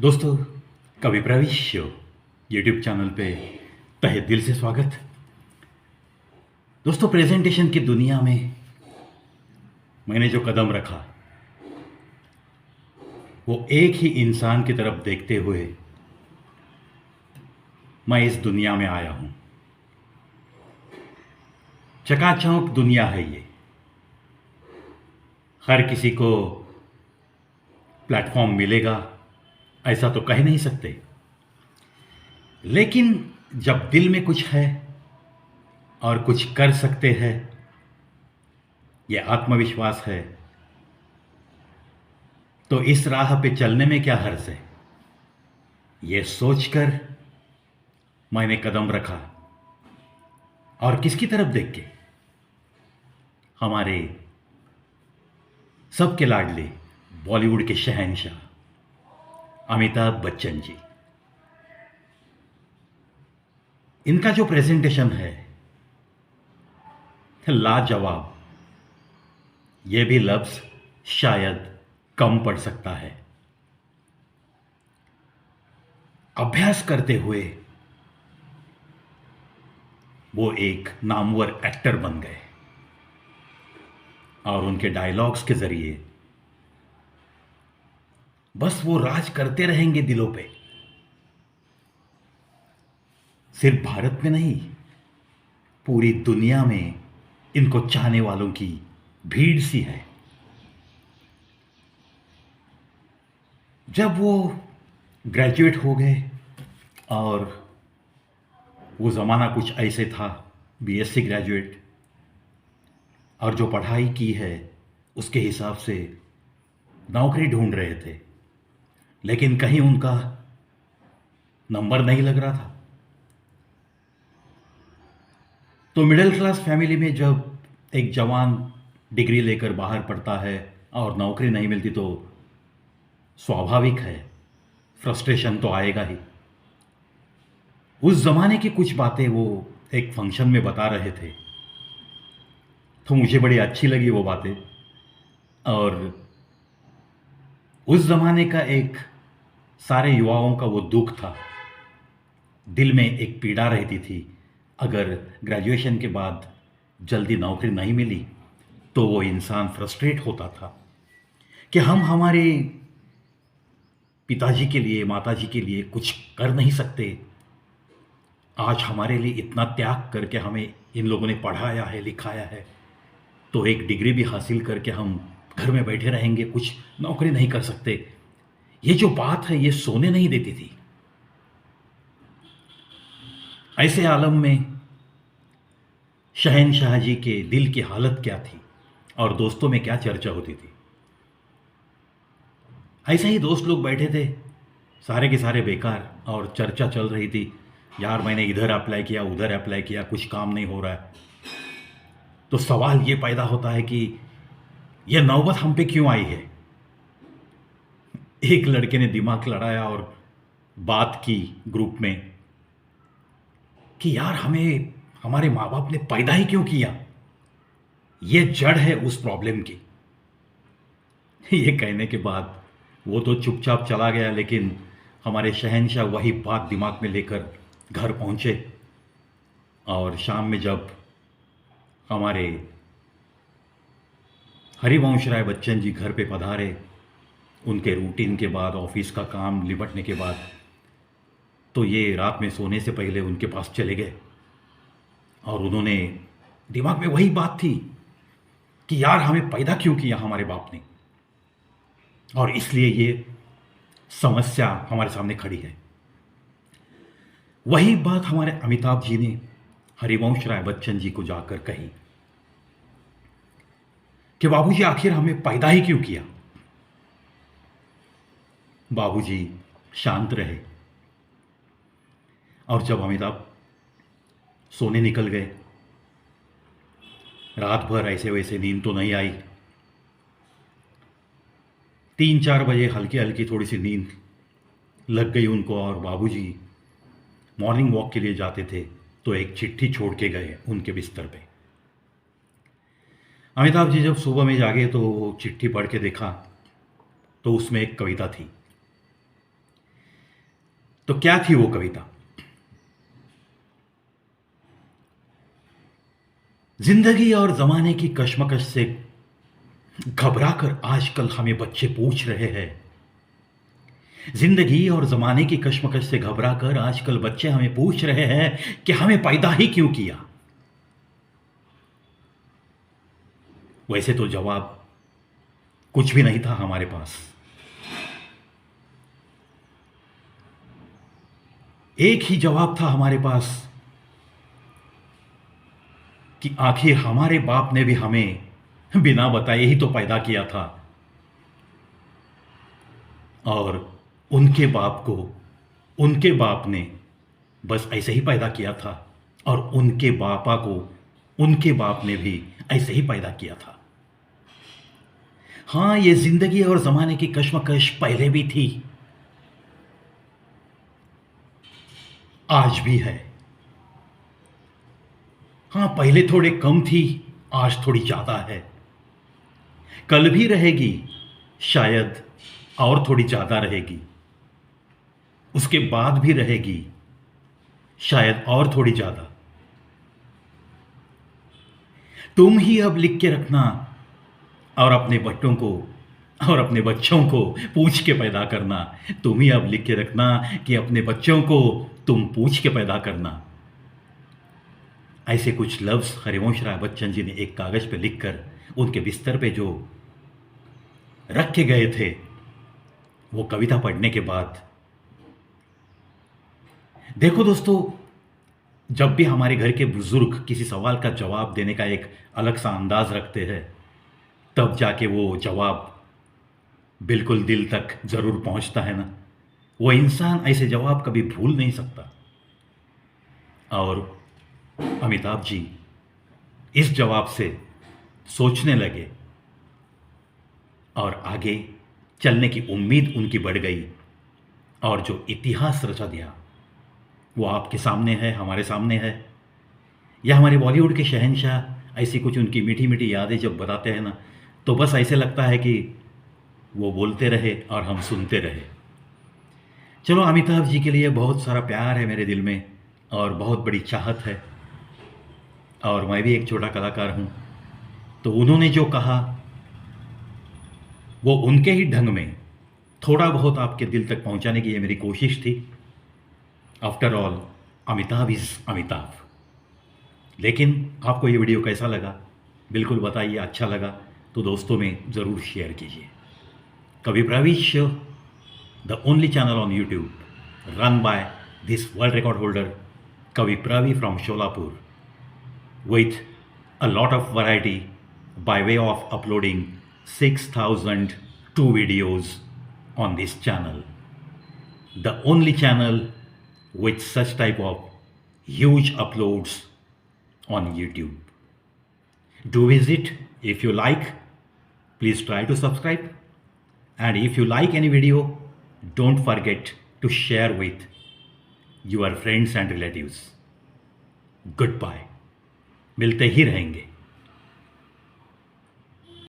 दोस्तों, कवि प्रविश शो यूट्यूब चैनल पे तहे दिल से स्वागत। दोस्तों, प्रेजेंटेशन की दुनिया में मैंने जो कदम रखा वो एक ही इंसान की तरफ देखते हुए मैं इस दुनिया में आया हूं। चकाचौंध दुनिया है ये। हर किसी को प्लेटफॉर्म मिलेगा ऐसा तो कह नहीं सकते, लेकिन जब दिल में कुछ है और कुछ कर सकते हैं, ये आत्मविश्वास है, तो इस राह पे चलने में क्या हर्ज है। ये सोचकर मैंने कदम रखा और किसकी तरफ देख के? हमारे सबके लाडले बॉलीवुड के शहंशाह अमिताभ बच्चन जी। इनका जो प्रेजेंटेशन है लाजवाब। ये भी लफ्ज शायद कम पड़ सकता है। अभ्यास करते हुए वो एक नामवर एक्टर बन गए और उनके डायलॉग्स के जरिए बस वो राज करते रहेंगे दिलों पे। सिर्फ भारत में नहीं, पूरी दुनिया में इनको चाहने वालों की भीड़ सी है। जब वो ग्रेजुएट हो गए और वो ज़माना कुछ ऐसे था, बीएससी ग्रेजुएट, और जो पढ़ाई की है उसके हिसाब से नौकरी ढूंढ रहे थे, लेकिन कहीं उनका नंबर नहीं लग रहा था। तो मिडिल क्लास फैमिली में जब एक जवान डिग्री लेकर बाहर पढ़ता है और नौकरी नहीं मिलती तो स्वाभाविक है, फ्रस्ट्रेशन तो आएगा ही। उस जमाने की कुछ बातें वो एक फंक्शन में बता रहे थे, तो मुझे बड़ी अच्छी लगी वो बातें। और उस जमाने का एक सारे युवाओं का वो दुख था, दिल में एक पीड़ा रहती थी। अगर ग्रेजुएशन के बाद जल्दी नौकरी नहीं मिली तो वो इंसान फ्रस्ट्रेट होता था कि हम हमारे पिताजी के लिए, माताजी के लिए कुछ कर नहीं सकते। आज हमारे लिए इतना त्याग करके हमें इन लोगों ने पढ़ाया है, लिखाया है, तो एक डिग्री भी हासिल करके हम घर में बैठे रहेंगे, कुछ नौकरी नहीं कर सकते। ये जो बात है ये सोने नहीं देती थी। ऐसे आलम में शहनशाह जी के दिल की हालत क्या थी और दोस्तों में क्या चर्चा होती थी। ऐसे ही दोस्त लोग बैठे थे, सारे के सारे बेकार, और चर्चा चल रही थी, यार मैंने इधर अप्लाई किया, उधर अप्लाई किया, कुछ काम नहीं हो रहा है। तो सवाल ये पैदा होता है कि ये नौबत हम पे क्यों आई है। एक लड़के ने दिमाग लड़ाया और बात की ग्रुप में कि यार हमें हमारे माँ बाप ने पैदा ही क्यों किया, ये जड़ है उस प्रॉब्लम की। ये कहने के बाद वो तो चुपचाप चला गया, लेकिन हमारे शहंशाह वही बात दिमाग में लेकर घर पहुंचे। और शाम में जब हमारे हरिवंश राय बच्चन जी घर पे पधारे, उनके रूटीन के बाद, ऑफिस का काम निपटने के बाद, तो ये रात में सोने से पहले उनके पास चले गए और उन्होंने, दिमाग में वही बात थी कि यार हमें पैदा क्यों किया हमारे बाप ने, और इसलिए ये समस्या हमारे सामने खड़ी है। वही बात हमारे अमिताभ जी ने हरिवंश राय बच्चन जी को जाकर कही कि बाबूजी आखिर हमें पैदा ही क्यों किया। बाबूजी शांत रहे और जब अमिताभ सोने निकल गए, रात भर ऐसे वैसे नींद तो नहीं आई। 3-4 बजे हल्की हल्की थोड़ी सी नींद लग गई उनको, और बाबूजी मॉर्निंग वॉक के लिए जाते थे तो एक चिट्ठी छोड़ के गए उनके बिस्तर पे। अमिताभ जी जब सुबह में जागे तो चिट्ठी पढ़ के देखा तो उसमें एक कविता थी तो क्या थी वो कविता? जिंदगी और जमाने की कश्मकश से घबराकर आजकल हमें बच्चे पूछ रहे हैं। जिंदगी और जमाने की कश्मकश से घबराकर आजकल बच्चे हमें पूछ रहे हैं कि हमें पैदा ही क्यों किया। वैसे तो जवाब कुछ भी नहीं था हमारे पास। एक ही जवाब था हमारे पास कि आखिर हमारे बाप ने भी हमें बिना बताए ही तो पैदा किया था, और उनके बाप को उनके बाप ने बस ऐसे ही पैदा किया था, और उनके बापा को उनके बाप ने भी ऐसे ही पैदा किया था। हाँ, ये जिंदगी और जमाने की कश्मकश पहले भी थी, आज भी है। हाँ, पहले थोड़े कम थी, आज थोड़ी ज्यादा है। कल भी रहेगी, शायद और थोड़ी ज्यादा रहेगी। उसके बाद भी रहेगी, शायद और थोड़ी ज्यादा। तुम ही अब लिख के रखना, और अपने बच्चों को और अपने बच्चों को पूछ के पैदा करना। तुम ही अब लिख के रखना कि अपने बच्चों को तुम पूछ के पैदा करना। ऐसे कुछ लफ्ज हरिवंश राय बच्चन जी ने एक कागज पे लिखकर उनके बिस्तर पे जो रख के गए थे, वो कविता पढ़ने के बाद, देखो दोस्तों, जब भी हमारे घर के बुजुर्ग किसी सवाल का जवाब देने का एक अलग सा अंदाज रखते हैं, तब जाके वो जवाब बिल्कुल दिल तक जरूर पहुंचता है ना। वो इंसान ऐसे जवाब कभी भूल नहीं सकता। और अमिताभ जी इस जवाब से सोचने लगे, और आगे चलने की उम्मीद उनकी बढ़ गई, और जो इतिहास रचा दिया वो आपके सामने है, हमारे सामने है। या हमारे बॉलीवुड के शहंशाह ऐसी कुछ उनकी मीठी मीठी यादें जब बताते हैं ना, तो बस ऐसे लगता है कि वो बोलते रहे और हम सुनते रहे। चलो, अमिताभ जी के लिए बहुत सारा प्यार है मेरे दिल में, और बहुत बड़ी चाहत है, और मैं भी एक छोटा कलाकार हूँ। तो उन्होंने जो कहा वो उनके ही ढंग में थोड़ा बहुत आपके दिल तक पहुँचाने की ये मेरी कोशिश थी। After all, Amitabh is Amitabh. लेकिन आपको ये वीडियो कैसा लगा बिल्कुल बताइए। अच्छा लगा तो दोस्तों में ज़रूर शेयर कीजिए। Kavi Pravi Show, the only channel on YouTube run by this world record holder Kavi Pravi from Sholapur, with a lot of variety by way of uploading 6,002 videos on this channel. The only channel with such type of huge uploads on YouTube. Do visit. If you like, please try to subscribe. And if you like any video, don't forget to share with your friends and relatives. Goodbye. मिलते ही रहेंगे।